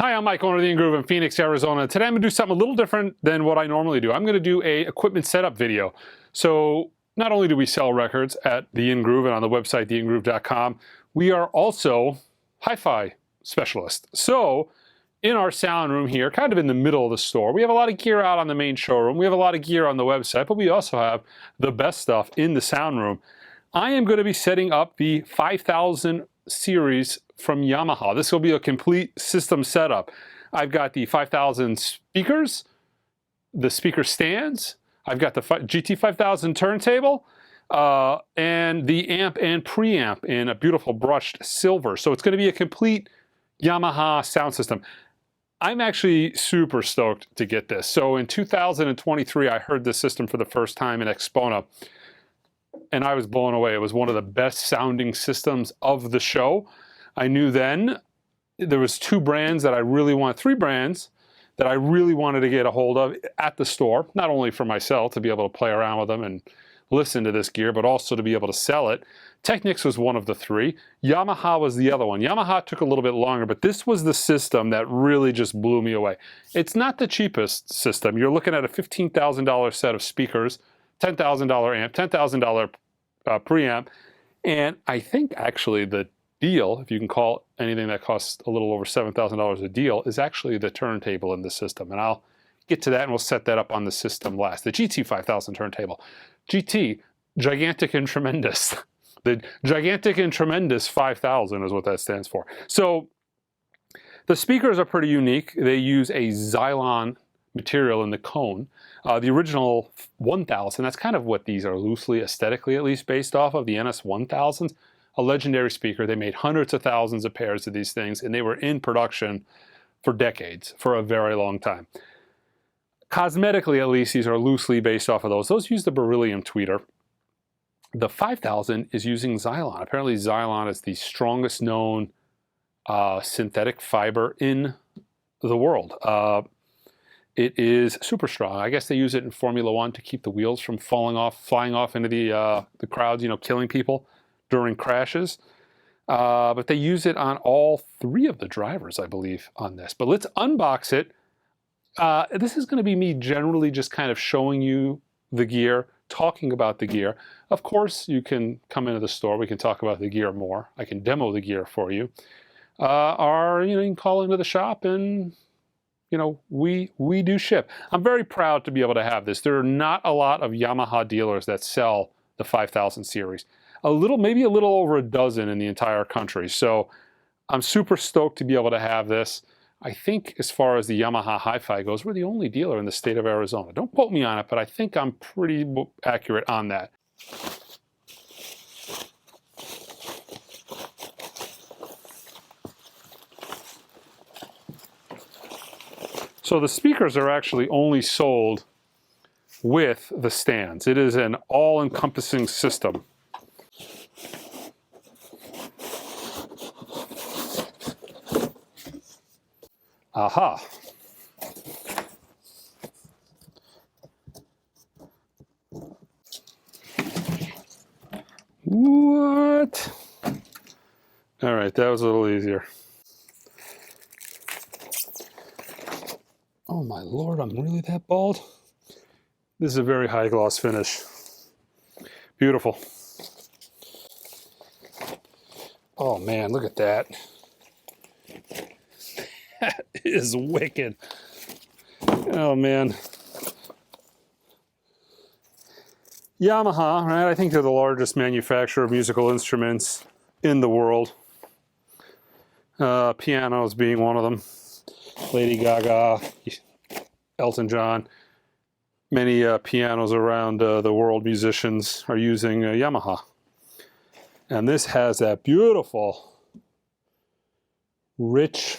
Hi, I'm Mike, owner of the In-Groove in Phoenix, Arizona. Today I'm going to do something a little different than what I normally do. I'm going to do a equipment setup video. So not only do we sell records at the In-Groove and on the website, theingroove.com, we are also hi-fi specialists. So in our sound room here, kind of in the middle of the store, we have a lot of gear out on the main showroom. We have a lot of gear on the website, but we also have the best stuff in the sound room. I am going to be setting up the 5000 series from Yamaha. This will be a complete system setup. I've got the 5000 speakers, the speaker stands, I've got the GT5000 turntable, and the amp and preamp in a beautiful brushed silver. So it's going to be a complete Yamaha sound system. I'm actually super stoked to get this. So in 2023, I heard this system for the first time in Expona, and I was blown away. It was one of the best sounding systems of the show. I knew then there was three brands that I really wanted to get a hold of at the store, not only for myself to be able to play around with them and listen to this gear, but also to be able to sell it. Technics was one of the three. Yamaha was the other one. Yamaha took a little bit longer, but this was the system that really just blew me away. It's not the cheapest system. You're looking at a $15,000 set of speakers, $10,000 amp, $10,000 preamp, and I think actually the deal, if you can call anything that costs a little over $7,000 a deal, is actually the turntable in the system. And I'll get to that and we'll set that up on the system last. The GT5000 turntable. GT, gigantic and tremendous. The gigantic and tremendous 5000 is what that stands for. So the speakers are pretty unique. They use a Xylon material in the cone. The original 1000, that's kind of what these are loosely, aesthetically at least, based off of the NS1000s. A legendary speaker. They made hundreds of thousands of pairs of these things, and they were in production for decades, for a very long time. Cosmetically, at least, these are loosely based off of those. Those use the beryllium tweeter. The 5000 is using Xylon. Apparently, Xylon is the strongest known synthetic fiber in the world. It is super strong. I guess they use it in Formula One to keep the wheels from flying off into the crowds, killing people during crashes. But they use it on all three of the drivers, I believe, on this. But let's unbox it. This is going to be me generally just kind of showing you the gear, talking about the gear. Of course, you can come into the store. We can talk about the gear more. I can demo the gear for you. Or, you can call into the shop and, we do ship. I'm very proud to be able to have this. There are not a lot of Yamaha dealers that sell the 5000 series. Maybe a little over a dozen in the entire country. So I'm super stoked to be able to have this. I think as far as the Yamaha Hi-Fi goes, we're the only dealer in the state of Arizona. Don't quote me on it, but I think I'm pretty accurate on that. So the speakers are actually only sold with the stands. It is an all-encompassing system. Aha. What? All right, that was a little easier. Oh my Lord, I'm really that bald? This is a very high gloss finish. Beautiful. Oh man, look at that. That is wicked. Oh man. Yamaha, right? I think they're the largest manufacturer of musical instruments in the world. Pianos being one of them. Lady Gaga, Elton John. Many pianos around the world, musicians are using Yamaha. And this has that beautiful, rich,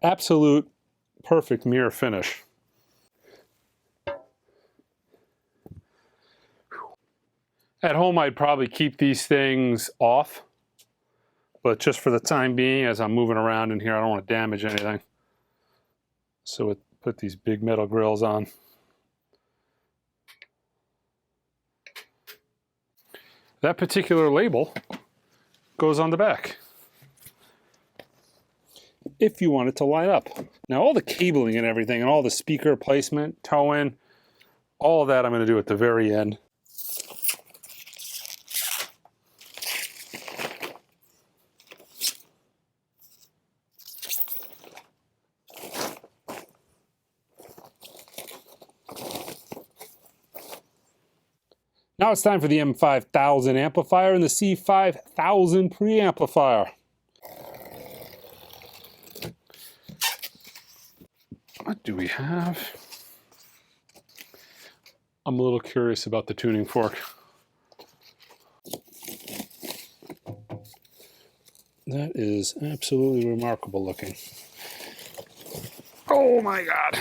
absolute perfect mirror finish. At home, I'd probably keep these things off, but just for the time being, as I'm moving around in here, I don't want to damage anything. So it put these big metal grills on. That particular label goes on the back. if you want it to line up. Now all the cabling and everything and all the speaker placement, toe in, all of that I'm going to do at the very end. Now it's time for the M5000 amplifier and the C5000 preamplifier. What do we have? I'm a little curious about the tuning fork. That is absolutely remarkable looking. Oh my God.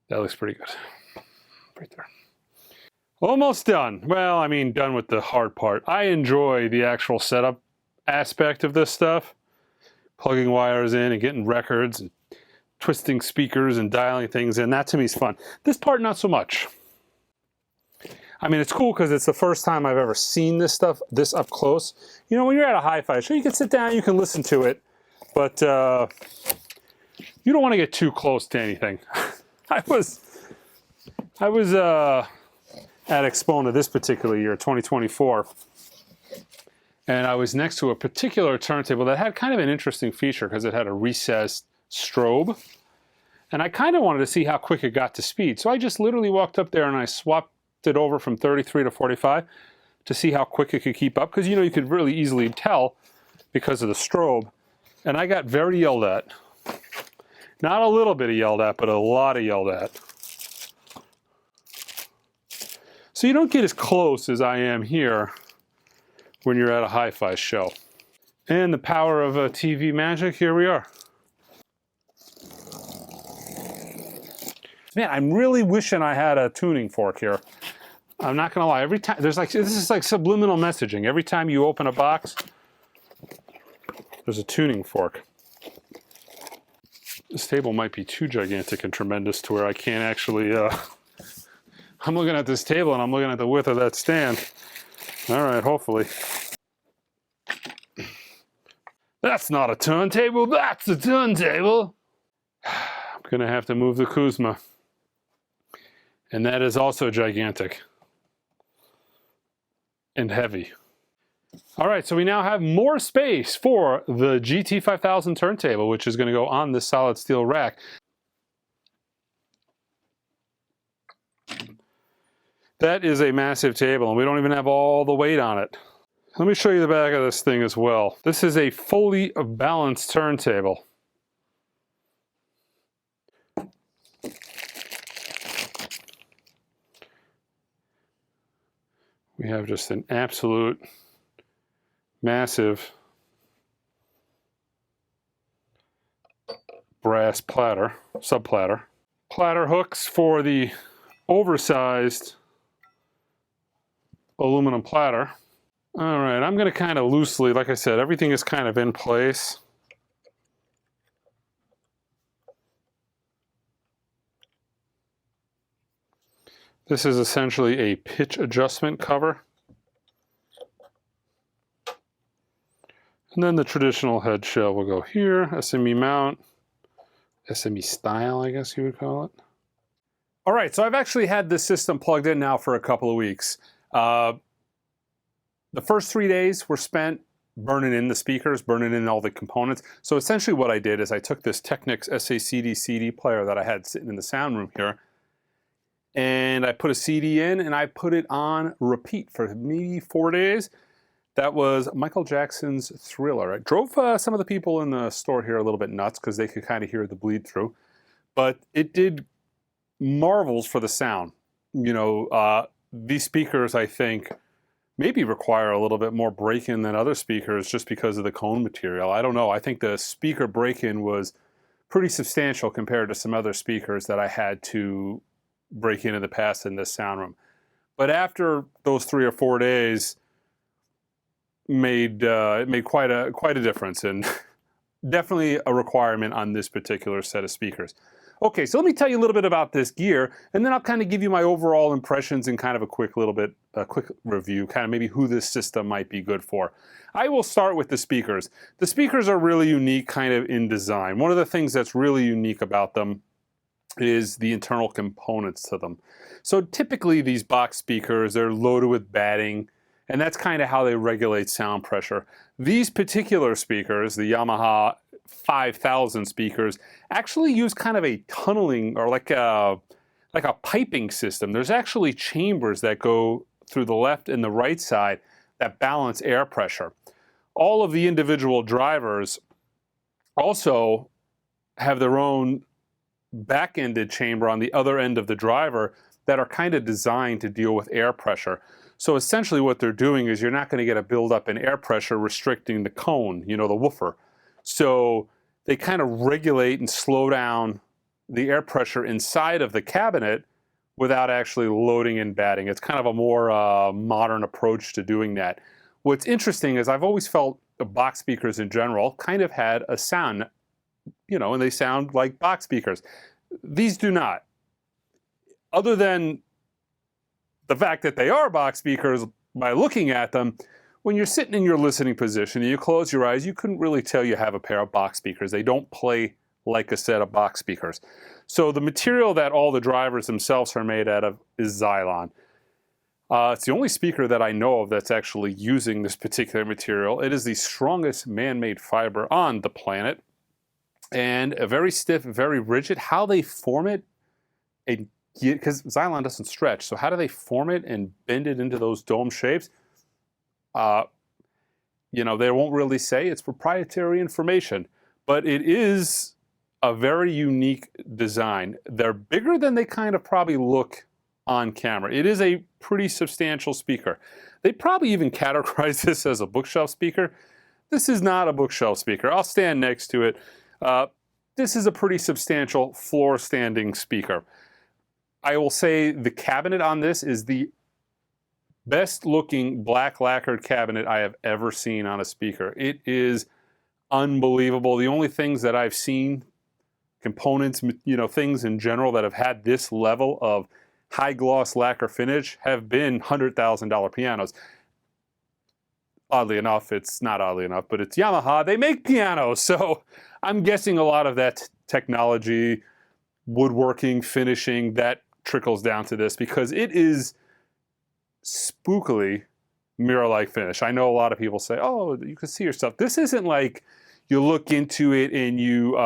That looks pretty good. Right there. Almost done. Well, I mean, done with the hard part. I enjoy the actual setup aspect of this stuff. Plugging wires in and getting records and twisting speakers and dialing things in. That to me is fun. This part, not so much. I mean, it's cool because it's the first time I've ever seen this stuff this up close. You know, when you're at a hi-fi show, you can sit down, you can listen to it, but you don't want to get too close to anything. I was at Expona this particular year, 2024, and I was next to a particular turntable that had kind of an interesting feature because it had a recessed strobe, and I kind of wanted to see how quick it got to speed. So I just literally walked up there and I swapped it over from 33 to 45 to see how quick it could keep up, because you know you could really easily tell because of the strobe, and I got very yelled at. Not a little bit of yelled at, but a lot of yelled at. So you don't get as close as I am here when you're at a hi-fi show. And the power of TV magic, here we are. Man, I'm really wishing I had a tuning fork here. I'm not gonna lie, every time, this is like subliminal messaging. Every time you open a box, there's a tuning fork. This table might be too gigantic and tremendous to where I can't actually, I'm looking at this table and I'm looking at the width of that stand. All right, hopefully. That's not a turntable, that's a turntable. I'm gonna have to move the Kuzma. And that is also gigantic. And heavy. All right, so we now have more space for the GT5000 turntable, which is going to go on this solid steel rack. That is a massive table, and we don't even have all the weight on it. Let me show you the back of this thing as well. This is a fully balanced turntable. We have just an absolute massive brass platter, sub-platter. Platter hooks for the oversized aluminum platter. All right, I'm gonna kind of loosely, like I said, everything is kind of in place. This is essentially a pitch adjustment cover. And then the traditional head shell will go here, SME mount, SME style, I guess you would call it. All right, so I've actually had this system plugged in now for a couple of weeks. The first 3 days were spent burning in the speakers, burning in all the components. So essentially what I did is I took this Technics SA-CD player that I had sitting in the sound room here, and I put a CD in and I put it on repeat for maybe 4 days. That was Michael Jackson's Thriller. It drove some of the people in the store here a little bit nuts because they could kind of hear the bleed through. But it did marvels for the sound. You know, these speakers, I think, maybe require a little bit more break-in than other speakers just because of the cone material. I don't know. I think the speaker break-in was pretty substantial compared to some other speakers that I had to break in the past in this sound room. But after those 3 or 4 days, it made quite a difference, and definitely a requirement on this particular set of speakers. Okay, so let me tell you a little bit about this gear, and then I'll kind of give you my overall impressions and kind of a quick review, kind of maybe who this system might be good for. I will start with the speakers. The speakers are really unique kind of in design. One of the things that's really unique about them is the internal components to them. So typically these box speakers, they're loaded with batting, and that's kind of how they regulate sound pressure. These particular speakers, the Yamaha 5000 speakers, actually use kind of a tunneling or like a piping system. There's actually chambers that go through the left and the right side that balance air pressure. All of the individual drivers also have their own back-ended chamber on the other end of the driver that are kind of designed to deal with air pressure. So essentially what they're doing is you're not going to get a buildup in air pressure restricting the cone, you know, the woofer. So they kind of regulate and slow down the air pressure inside of the cabinet without actually loading and batting. It's kind of a more modern approach to doing that. What's interesting is I've always felt the box speakers in general kind of had a sound, you know, and they sound like box speakers. These do not. Other than the fact that they are box speakers, by looking at them, when you're sitting in your listening position and you close your eyes, you couldn't really tell you have a pair of box speakers. They don't play like a set of box speakers. So the material that all the drivers themselves are made out of is Xylon. It's the only speaker that I know of that's actually using this particular material. It is the strongest man-made fiber on the planet, and a very stiff, very rigid. How they form it, because Xylon doesn't stretch, so how do they form it and bend it into those dome shapes? You know, they won't really say. It's proprietary information, but it is a very unique design. They're bigger than they kind of probably look on camera. It is a pretty substantial speaker. They probably even categorize this as a bookshelf speaker. This is not a bookshelf speaker. I'll stand next to it. This is a pretty substantial floor standing speaker. I will say the cabinet on this is the best looking black lacquered cabinet I have ever seen on a speaker. It is unbelievable. The only things that I've seen, components, you know, things in general that have had this level of high gloss lacquer finish have been $100,000 pianos. Oddly enough, it's not oddly enough, but it's Yamaha. They make pianos, so I'm guessing a lot of that technology, woodworking, finishing, that trickles down to this because it is spookily mirror-like finish. I know a lot of people say, oh, you can see yourself. This isn't like you look into it and you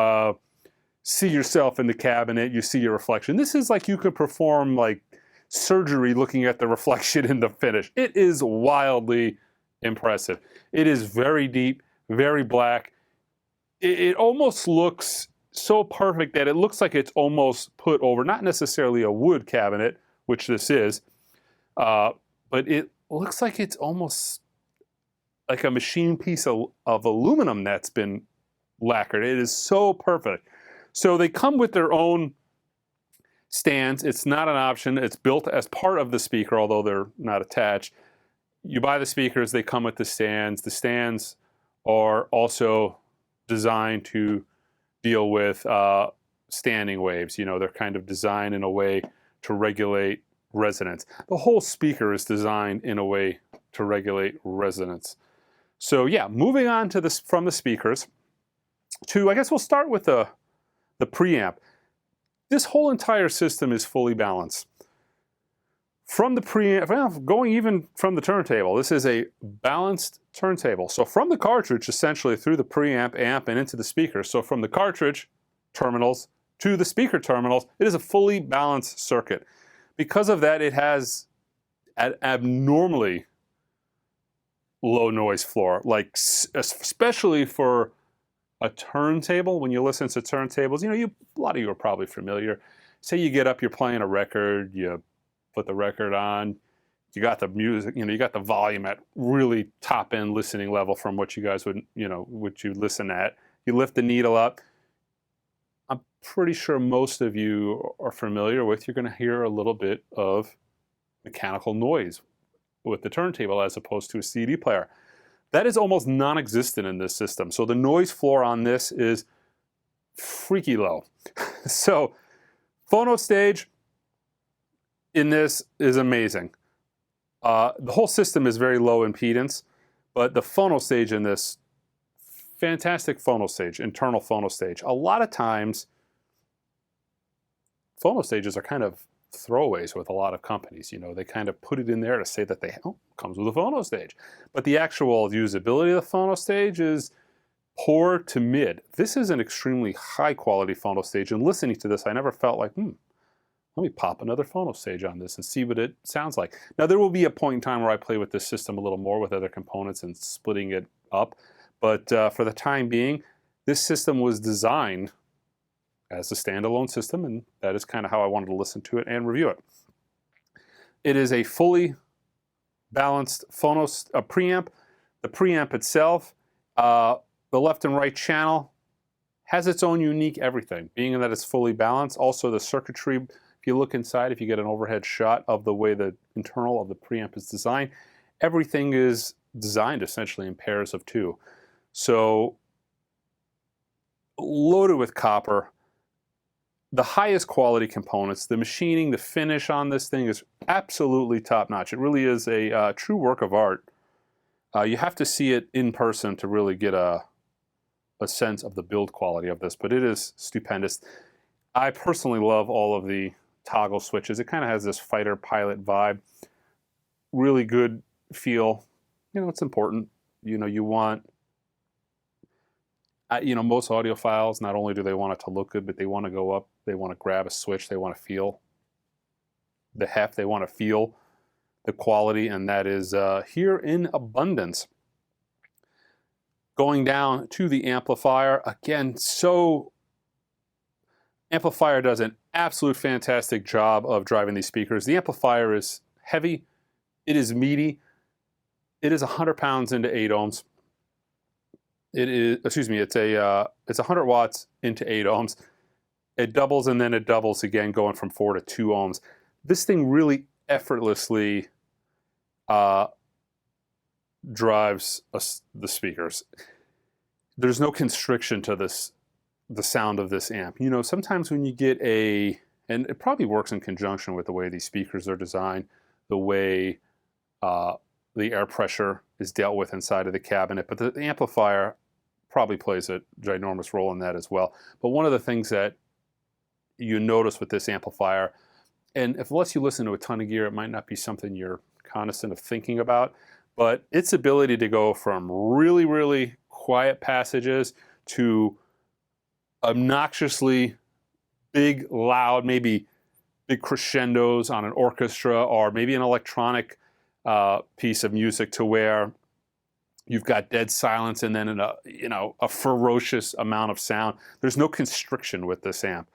see yourself in the cabinet, you see your reflection. This is like you could perform like surgery looking at the reflection in the finish. It is wildly impressive. It is very deep, very black. It almost looks so perfect that it looks like it's almost put over, not necessarily a wood cabinet, which this is, but it looks like it's almost like a machine piece of aluminum that's been lacquered. It is so perfect. So they come with their own stands. It's not an option. It's built as part of the speaker, although they're not attached. You buy the speakers, they come with the stands. The stands are also designed to deal with standing waves. You know, they're kind of designed in a way to regulate resonance. The whole speaker is designed in a way to regulate resonance. So yeah, moving on to this from the speakers to, I guess we'll start with the preamp. This whole entire system is fully balanced. From the preamp, well, going even from the turntable, this is a balanced turntable. So from the cartridge, essentially through the preamp, amp, and into the speaker. So from the cartridge terminals to the speaker terminals, it is a fully balanced circuit. Because of that, it has an abnormally low noise floor, like especially for a turntable. When you listen to turntables, you know, a lot of you are probably familiar. Say you get up, you're playing a record, you put the record on, you got the music, you know, you got the volume at really top end listening level from what you guys would, you know, what you listen at. You lift the needle up. I'm pretty sure most of you are familiar with, you're going to hear a little bit of mechanical noise with the turntable as opposed to a CD player. That is almost non-existent in this system. So the noise floor on this is freaky low. So phono stage in this is amazing. The whole system is very low impedance, but the phono stage in this, fantastic phono stage, internal phono stage. A lot of times, phono stages are kind of throwaways with a lot of companies. You know, they kind of put it in there to say that comes with a phono stage. But the actual usability of the phono stage is poor to mid. This is an extremely high quality phono stage, and listening to this, I never felt like, let me pop another phono stage on this and see what it sounds like. Now, there will be a point in time where I play with this system a little more with other components and splitting it up. But for the time being, this system was designed as a standalone system, and that is kind of how I wanted to listen to it and review it. It is a fully balanced preamp. The preamp itself, the left and right channel, has its own unique everything, being that it's fully balanced. Also, the circuitry, if you look inside, if you get an overhead shot of the way the internal of the preamp is designed, everything is designed essentially in pairs of two. So, loaded with copper, the highest quality components, the machining, the finish on this thing is absolutely top-notch. It really is a true work of art. You have to see it in person to really get a sense of the build quality of this, but it is stupendous. I personally love all of the toggle switches. It kind of has this fighter pilot vibe. Really good feel. You know, it's important. You know, you want... most audiophiles, not only do they want it to look good, but they want to go up, they want to grab a switch, they want to feel the heft, they want to feel the quality, and that is here in abundance. Going down to the amplifier, again, Amplifier does an absolute fantastic job of driving these speakers. The amplifier is heavy, it is meaty, it is 100 pounds into 8 ohms. It's 100 watts into 8 ohms. It doubles and then it doubles again, going from 4 to 2 ohms. This thing really effortlessly drives the speakers. There's no constriction to the sound of this amp. You know, sometimes when you get and it probably works in conjunction with the way these speakers are designed, the way the air pressure is dealt with inside of the cabinet, but the amplifier probably plays a ginormous role in that as well. But one of the things that you notice with this amplifier, and unless you listen to a ton of gear, it might not be something you're cognizant of thinking about, but its ability to go from really, really quiet passages to obnoxiously big, loud, maybe big crescendos on an orchestra or maybe an electronic piece of music, to where you've got dead silence and then a ferocious amount of sound. There's no constriction with this amp.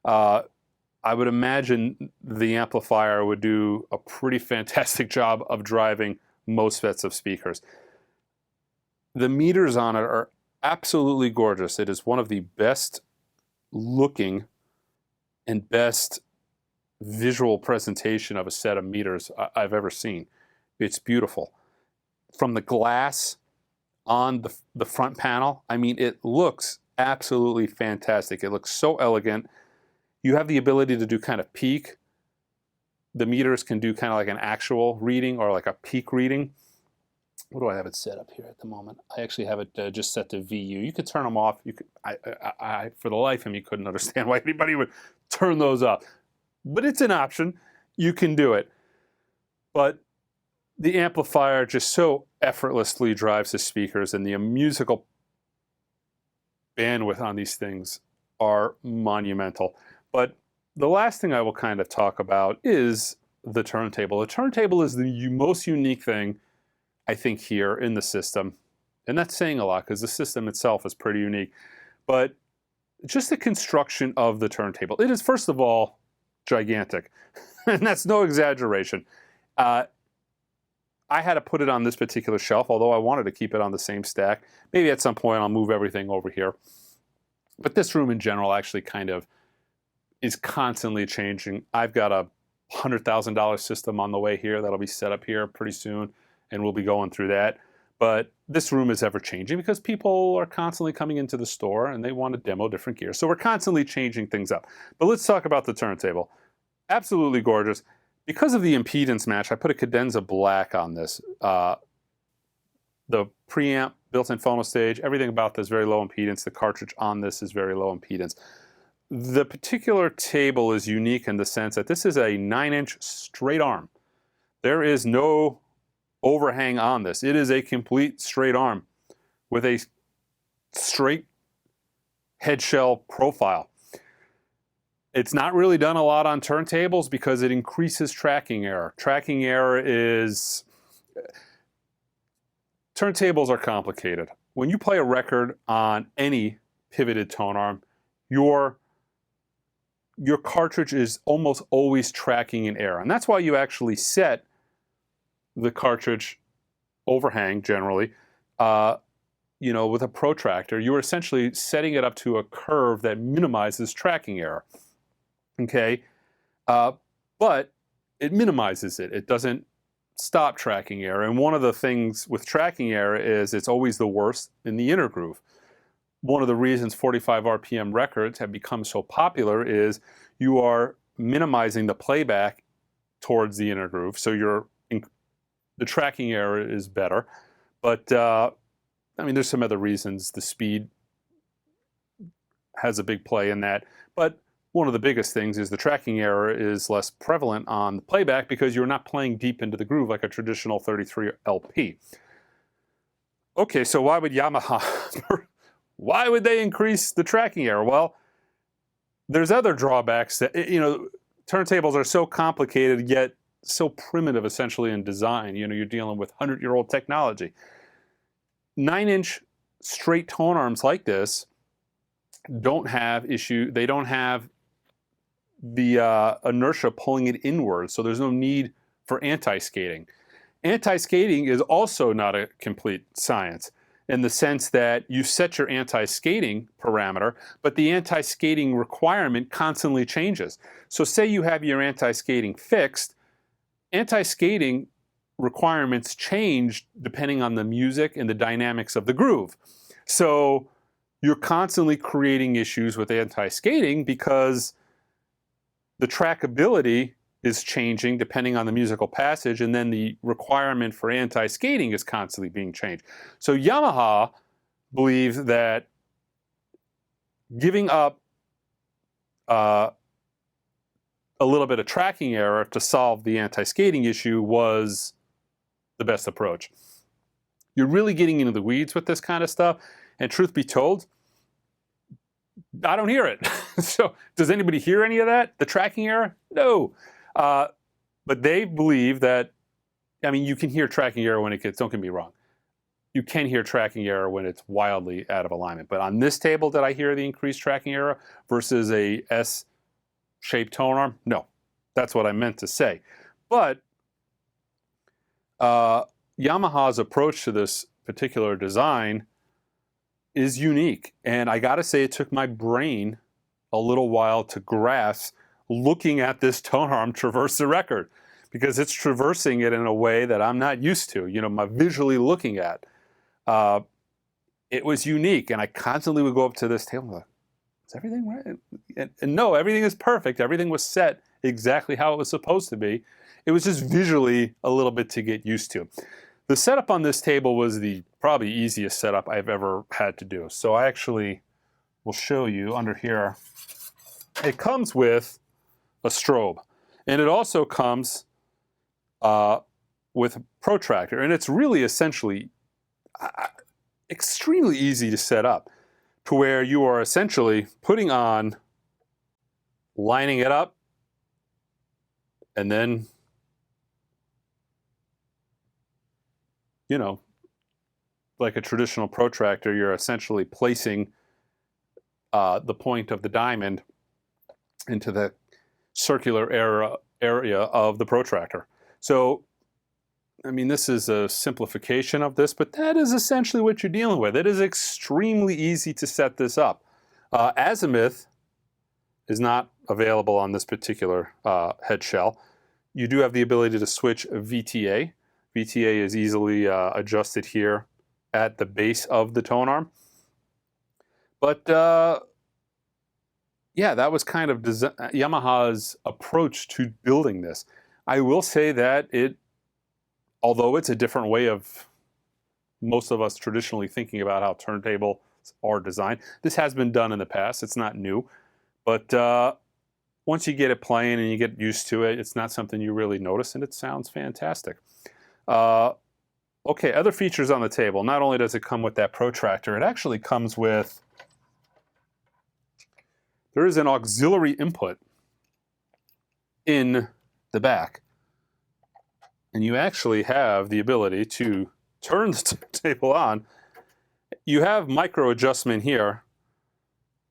I would imagine the amplifier would do a pretty fantastic job of driving most sets of speakers. The meters on it are absolutely gorgeous. It is one of the best looking and best visual presentation of a set of meters I've ever seen. It's beautiful. From the glass on the front panel, I mean, it looks absolutely fantastic. It looks so elegant. You have the ability to do kind of peak. The meters can do kind of like an actual reading or like a peak reading. What do I have it set up here at the moment? I actually have it just set to VU. You could turn them off. You could, I for the life of me, couldn't understand why anybody would turn those off. But it's an option. You can do it. But the amplifier just so effortlessly drives the speakers, and the musical bandwidth on these things are monumental. But the last thing I will kind of talk about is the turntable. The turntable is the most unique thing, I think, here in the system. And that's saying a lot because the system itself is pretty unique. But just the construction of the turntable. It is, first of all, gigantic. And that's no exaggeration. I had to put it on this particular shelf, although I wanted to keep it on the same stack. Maybe at some point I'll move everything over here. But this room in general actually kind of is constantly changing. I've got a $100,000 system on the way here that'll be set up here pretty soon, and we'll be going through that. But this room is ever changing because people are constantly coming into the store and they want to demo different gear. So we're constantly changing things up. But let's talk about the turntable. Absolutely gorgeous. Because of the impedance match, I put a cadenza black on this. The preamp, built-in phono stage, everything about this is very low impedance. The cartridge on this is very low impedance. The particular table is unique in the sense that this is a 9-inch straight arm. There is no overhang on this. It is a complete straight arm with a straight head shell profile. It's not really done a lot on turntables because it increases tracking error. Tracking error is... Turntables are complicated. When you play a record on any pivoted tone arm, your cartridge is almost always tracking an error. And that's why you actually set the cartridge overhang generally, with a protractor. You're essentially setting it up to a curve that minimizes tracking error. Okay, but it minimizes it. It doesn't stop tracking error. And one of the things with tracking error is it's always the worst in the inner groove. One of the reasons 45 RPM records have become so popular is you are minimizing the playback towards the inner groove, so the tracking error is better. But there's some other reasons. The speed has a big play in that. But one of the biggest things is the tracking error is less prevalent on the playback because you're not playing deep into the groove like a traditional 33 LP. Okay, so why would Yamaha, why would they increase the tracking error? Well, there's other drawbacks that, turntables are so complicated yet so primitive essentially in design. You're dealing with 100-year-old technology. 9-inch straight tone arms like this don't have they don't have the inertia pulling it inward, so there's no need for anti-skating. Anti-skating is also not a complete science in the sense that you set your anti-skating parameter, but the anti-skating requirement constantly changes. So say you have your anti-skating fixed, anti-skating requirements change depending on the music and the dynamics of the groove. So you're constantly creating issues with anti-skating because the trackability is changing depending on the musical passage, and then the requirement for anti-skating is constantly being changed. So Yamaha believes that giving up a little bit of tracking error to solve the anti-skating issue was the best approach. You're really getting into the weeds with this kind of stuff, and truth be told, I don't hear it. So does anybody hear any of that? The tracking error? No. But they believe that, you can hear tracking error when it gets, don't get me wrong. You can hear tracking error when it's wildly out of alignment. But on this table, did I hear the increased tracking error versus a S-shaped tone arm? No. That's what I meant to say. But Yamaha's approach to this particular design is unique. And I gotta say, it took my brain a little while to grasp looking at this tone arm traverse the record, because it's traversing it in a way that I'm not used to, my visually looking at. It was unique, and I constantly would go up to this table and go, is everything right? And no, everything is perfect. Everything was set exactly how it was supposed to be. It was just visually a little bit to get used to. The setup on this table was the probably easiest setup I've ever had to do. So I actually will show you under here. It comes with a strobe, and it also comes with a protractor, and it's really essentially extremely easy to set up to where you are essentially putting on, lining it up, and then like a traditional protractor, you're essentially placing the point of the diamond into the circular area of the protractor. So, this is a simplification of this, but that is essentially what you're dealing with. It is extremely easy to set this up. Azimuth is not available on this particular head shell. You do have the ability to switch VTA. VTA is easily adjusted here at the base of the tone arm. But yeah, that was kind of Yamaha's approach to building this. I will say that although it's a different way of most of us traditionally thinking about how turntables are designed, this has been done in the past. It's not new. But once you get it playing and you get used to it, it's not something you really notice, and it sounds fantastic. Okay, other features on the table. Not only does it come with that protractor, it actually comes with, there is an auxiliary input in the back. And you actually have the ability to turn the turntable on. You have micro adjustment here,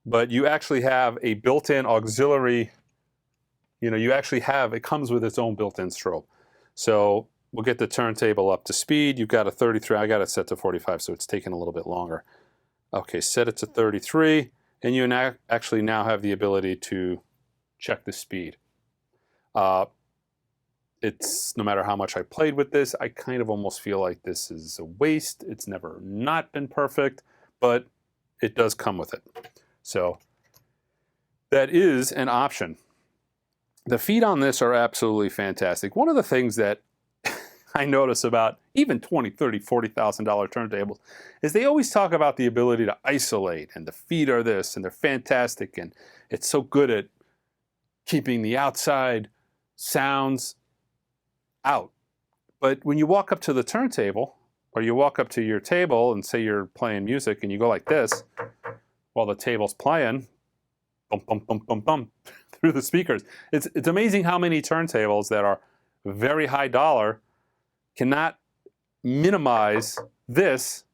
but you actually have a built-in auxiliary, you actually have, it comes with its own built-in strobe. So we'll get the turntable up to speed. You've got a 33, I got it set to 45, so it's taking a little bit longer. Okay, set it to 33, and you actually now have the ability to check the speed. It's, no matter how much I played with this, I kind of almost feel like this is a waste. It's never not been perfect, but it does come with it. So that is an option. The feet on this are absolutely fantastic. One of the things that I notice about even $20,000, $30,000, $40,000 turntables is they always talk about the ability to isolate, and the feet are this, and they're fantastic, and it's so good at keeping the outside sounds out. But when you walk up to the turntable, or you walk up to your table and say you're playing music and you go like this while the table's playing, bump, bump, bump, bump, bump, through the speakers. It's amazing how many turntables that are very high dollar cannot minimize this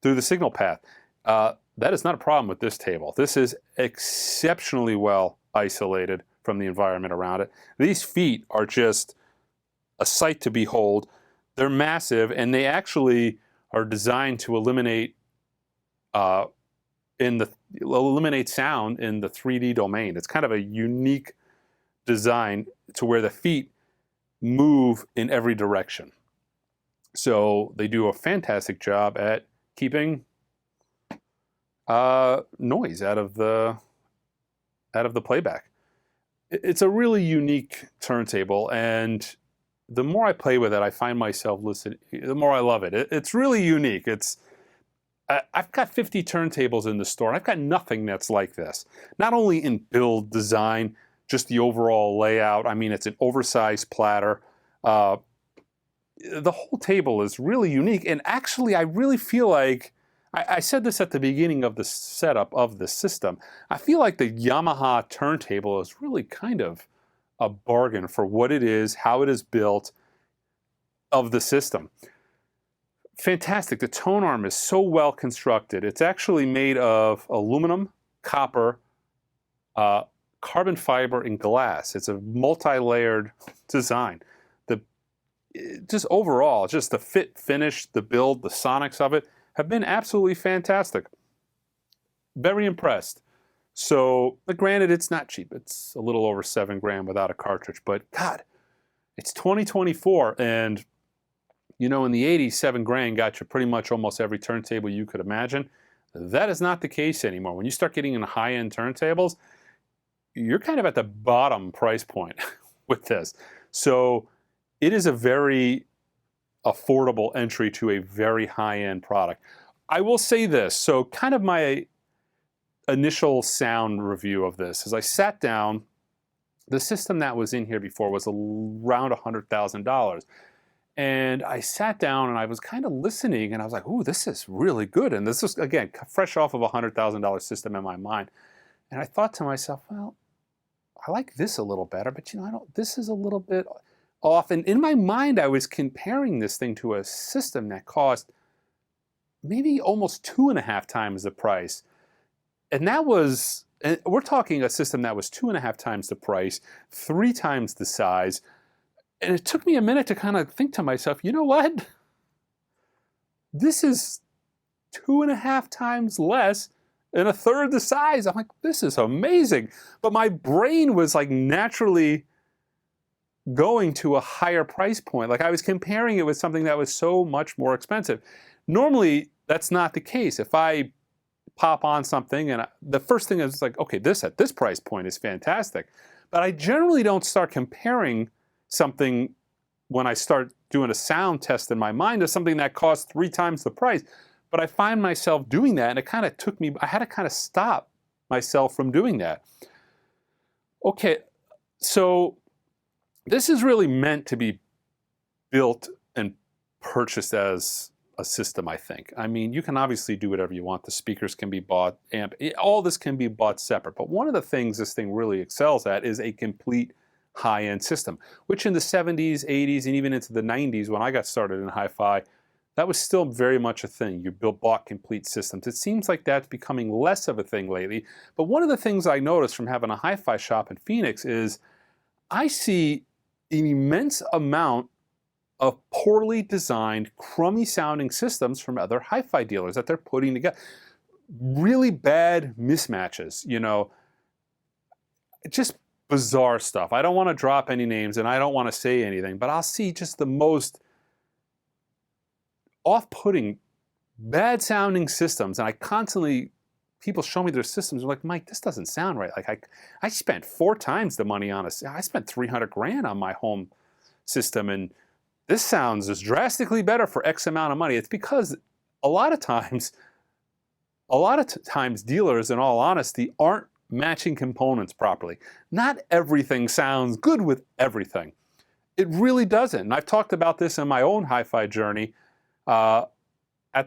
through the signal path. That is not a problem with this table. This is exceptionally well isolated from the environment around it. These feet are just a sight to behold. They're massive, and they actually are designed to eliminate sound in the 3D domain. It's kind of a unique design to where the feet move in every direction. So they do a fantastic job at keeping noise out of the playback. It's a really unique turntable, and the more I play with it, I find myself listening, the more I love it. It's really unique. I've got 50 turntables in the store. I've got nothing that's like this. Not only in build, design, just the overall layout. I mean, it's an oversized platter. The whole table is really unique. And actually, I really feel like, I said this at the beginning of the setup of the system, I feel like the Yamaha turntable is really kind of a bargain for what it is, how it is built, of the system. Fantastic. The tone arm is so well constructed. It's actually made of aluminum, copper, carbon fiber, and glass. It's a multi-layered design. Just overall, just the fit, finish, the build, the sonics of it have been absolutely fantastic. Very impressed. So, but granted, it's not cheap. It's a little over $7,000 without a cartridge. But God, it's 2024, and in the 80s, $7,000 got you pretty much almost every turntable you could imagine. That is not the case anymore. When you start getting into high-end turntables, you're kind of at the bottom price point with this. So it is a very affordable entry to a very high-end product. I will say this. So kind of my initial sound review of this, as I sat down, the system that was in here before was around $100,000. And I sat down and I was kind of listening, and I was like, ooh, this is really good. And this was, again, fresh off of a $100,000 system in my mind. And I thought to myself, well, I like this a little better, but this is a little bit off. And in my mind, I was comparing this thing to a system that cost maybe almost 2.5 times the price. And we're talking a system that was 2.5 times the price, 3 times the size. And it took me a minute to kind of think to myself, you know what? This is 2.5 times less and 1/3 the size. I'm like, this is amazing. But my brain was like naturally going to a higher price point. Like I was comparing it with something that was so much more expensive. Normally, that's not the case. If I pop on something and the first thing is like, okay, this at this price point is fantastic. But I generally don't start comparing something when I start doing a sound test in my mind to something that costs 3 times the price. But I find myself doing that, and it kind of took me, I had to kind of stop myself from doing that. Okay, so this is really meant to be built and purchased as a system, I think. I mean, you can obviously do whatever you want. The speakers can be bought, amp, all this can be bought separate. But one of the things this thing really excels at is a complete high-end system, which in the 70s, 80s, and even into the 90s when I got started in hi-fi, that was still very much a thing. You bought complete systems. It seems like that's becoming less of a thing lately. But one of the things I noticed from having a hi-fi shop in Phoenix is I see an immense amount of poorly designed, crummy sounding systems from other hi-fi dealers that they're putting together. Really bad mismatches, you know, just bizarre stuff. I don't want to drop any names and I don't want to say anything, but I'll see just the most off-putting, bad sounding systems, and I constantly, people show me their systems, they're like, Mike, this doesn't sound right. Like I spent 4 times the money on I spent 300 grand on my home system, and this sounds is drastically better for X amount of money. It's because a lot of times dealers, in all honesty, aren't matching components properly. Not everything sounds good with everything. It really doesn't. And I've talked about this in my own hi-fi journey. At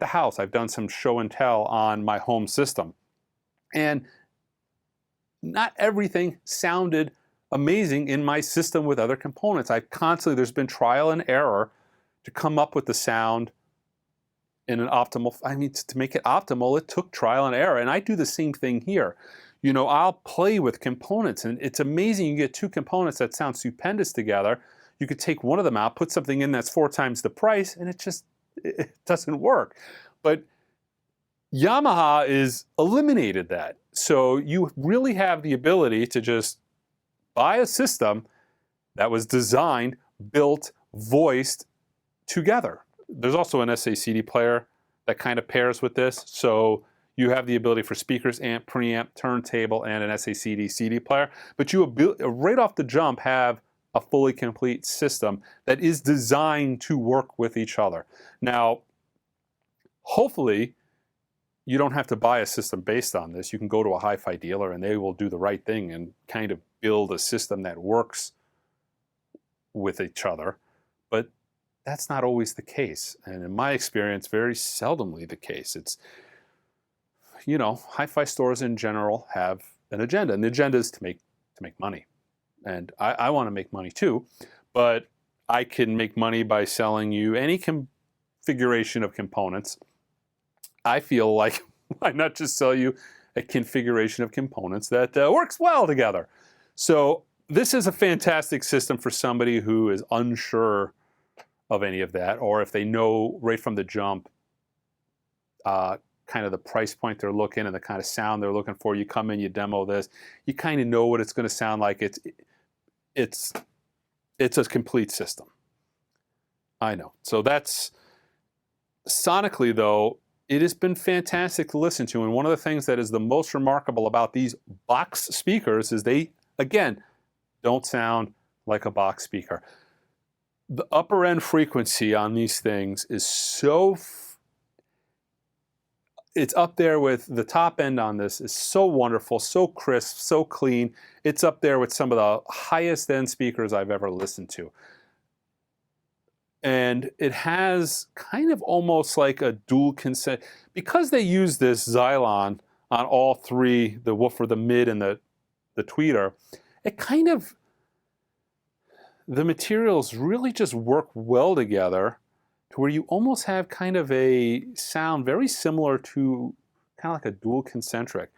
the house, I've done some show and tell on my home system. And not everything sounded amazing in my system with other components. There's been trial and error to come up with the sound in an optimal, to make it optimal, it took trial and error. And I do the same thing here. You know, I'll play with components, and it's amazing. You get 2 components that sound stupendous together. You could take one of them out, put something in that's 4 times the price, and it doesn't work. But Yamaha is eliminated that. So you really have the ability to just buy a system that was designed, built, voiced together. There's also an SA/CD player that kind of pairs with this. So you have the ability for speakers, amp, preamp, turntable, and an SA/CD CD player. But you right off the jump have a fully complete system that is designed to work with each other. Now, hopefully, you don't have to buy a system based on this. You can go to a hi-fi dealer and they will do the right thing and kind of build a system that works with each other. But that's not always the case. And in my experience, very seldomly the case. It's, you know, hi-fi stores in general have an agenda, and the agenda is to make money. And I want to make money too, but I can make money by selling you any configuration of components. I feel like, why not just sell you a configuration of components that works well together? So this is a fantastic system for somebody who is unsure of any of that, or if they know right from the jump kind of the price point they're looking and the kind of sound they're looking for. You come in, you demo this, you kind of know what it's going to sound like. It's a complete system. I know. So that's sonically, though, it has been fantastic to listen to. And one of the things that is the most remarkable about these box speakers is they, again, don't sound like a box speaker. The upper end frequency on these things is so it's up there with the top end on this is so wonderful, so crisp, so clean. It's up there with some of the highest end speakers I've ever listened to. And it has kind of almost like a dual consent, because they use this Xylon on all 3, the woofer, the mid, and the tweeter. It kind of, the materials really just work well together, to where you almost have kind of a sound very similar to kind of like a dual concentric.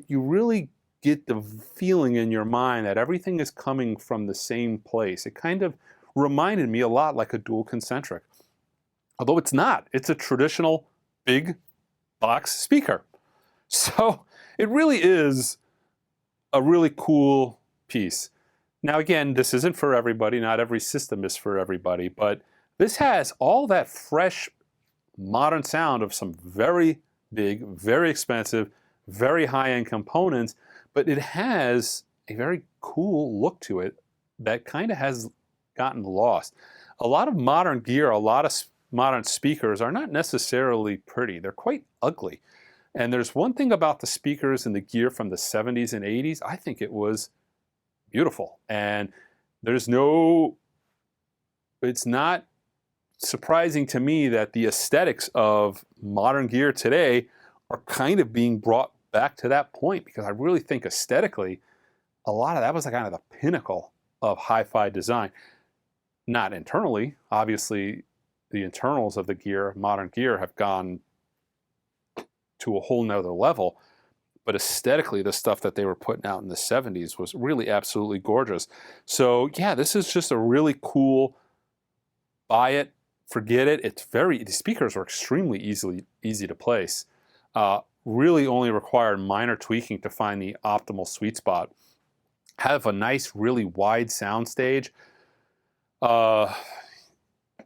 You really get the feeling in your mind that everything is coming from the same place. It kind of reminded me a lot like a dual concentric. Although it's not. It's a traditional big box speaker. So it really is a really cool piece. Now again, this isn't for everybody, not every system is for everybody, but this has all that fresh modern sound of some very big, very expensive, very high-end components, but it has a very cool look to it that kind of has gotten lost. A lot of modern gear, a lot of modern speakers are not necessarily pretty. They're quite ugly. And there's one thing about the speakers and the gear from the 70s and 80s, I think it was beautiful. And there's no, it's not surprising to me that the aesthetics of modern gear today are kind of being brought back to that point, because I really think aesthetically, a lot of that was kind of the pinnacle of hi-fi design. Not internally, obviously the internals of the gear, modern gear, have gone to a whole nother level, but aesthetically the stuff that they were putting out in the 70s was really absolutely gorgeous. So yeah, this is just a really cool, buy it, forget it. It's very, the speakers are extremely easy to place. Really only required minor tweaking to find the optimal sweet spot. Have a nice, really wide sound stage.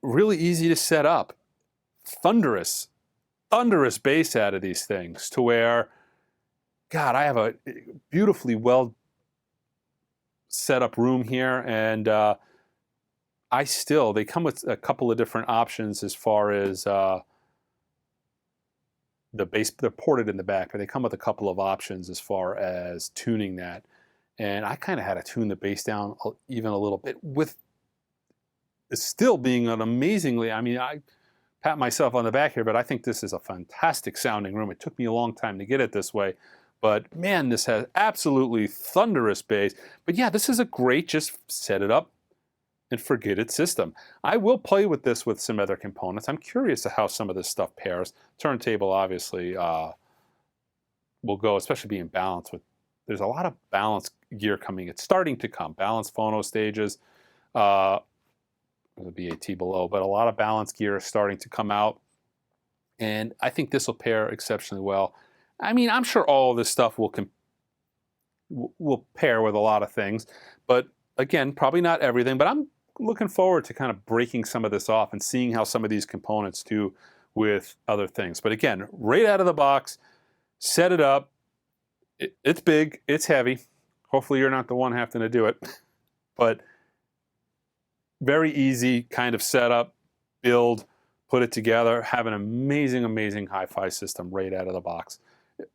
Really easy to set up. Thunderous bass out of these things, to where, God, I have a beautifully well set up room here, and they come with a couple of different options as far as the bass. They're ported in the back, but they come with a couple of options as far as tuning that. And I kind of had to tune the bass down even a little bit, with it still being an amazingly, I mean, I pat myself on the back here, but I think this is a fantastic sounding room. It took me a long time to get it this way, but man, this has absolutely thunderous bass. But yeah, this is a great, just set it up and forget it system. I will play with this with some other components. I'm curious to how some of this stuff pairs. Turntable obviously will go, especially being balanced with, there's a lot of balance gear coming. It's starting to come. Balanced phono stages, the BAT below, but a lot of balance gear is starting to come out. And I think this will pair exceptionally well. I mean, I'm sure all of this stuff will pair with a lot of things, but again, probably not everything. But I'm looking forward to kind of breaking some of this off and seeing how some of these components do with other things. But again, right out of the box, set it up. It's big, it's heavy. Hopefully you're not the one having to do it, but very easy kind of setup, build, put it together, have an amazing, amazing hi-fi system right out of the box.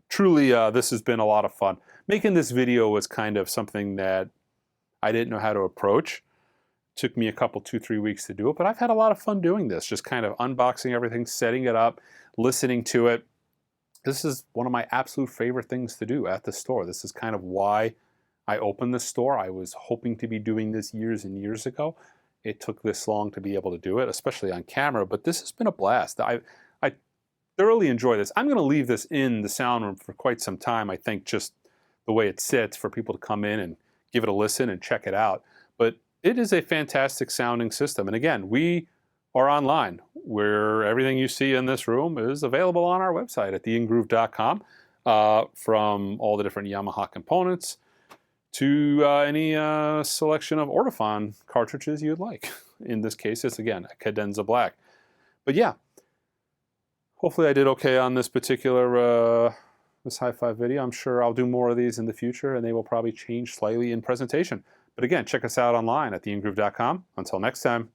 Truly, this has been a lot of fun. Making this video was kind of something that I didn't know how to approach. It took me a couple, 2-3 weeks to do it, but I've had a lot of fun doing this, just kind of unboxing everything, setting it up, listening to it. This is one of my absolute favorite things to do at the store. This is kind of why I opened the store. I was hoping to be doing this years and years ago. It took this long to be able to do it, especially on camera, but this has been a blast. I thoroughly enjoy this. I'm going to leave this in the sound room for quite some time, I think, just the way it sits, for people to come in and give it a listen and check it out. But it is a fantastic sounding system. And again, we are online, where everything you see in this room is available on our website at theingroove.com, from all the different Yamaha components to any selection of Ortofon cartridges you'd like. In this case, it's again a Cadenza Black. But yeah, hopefully I did okay on this particular this hi-fi video. I'm sure I'll do more of these in the future, and they will probably change slightly in presentation. But again, check us out online at theingroove.com. Until next time.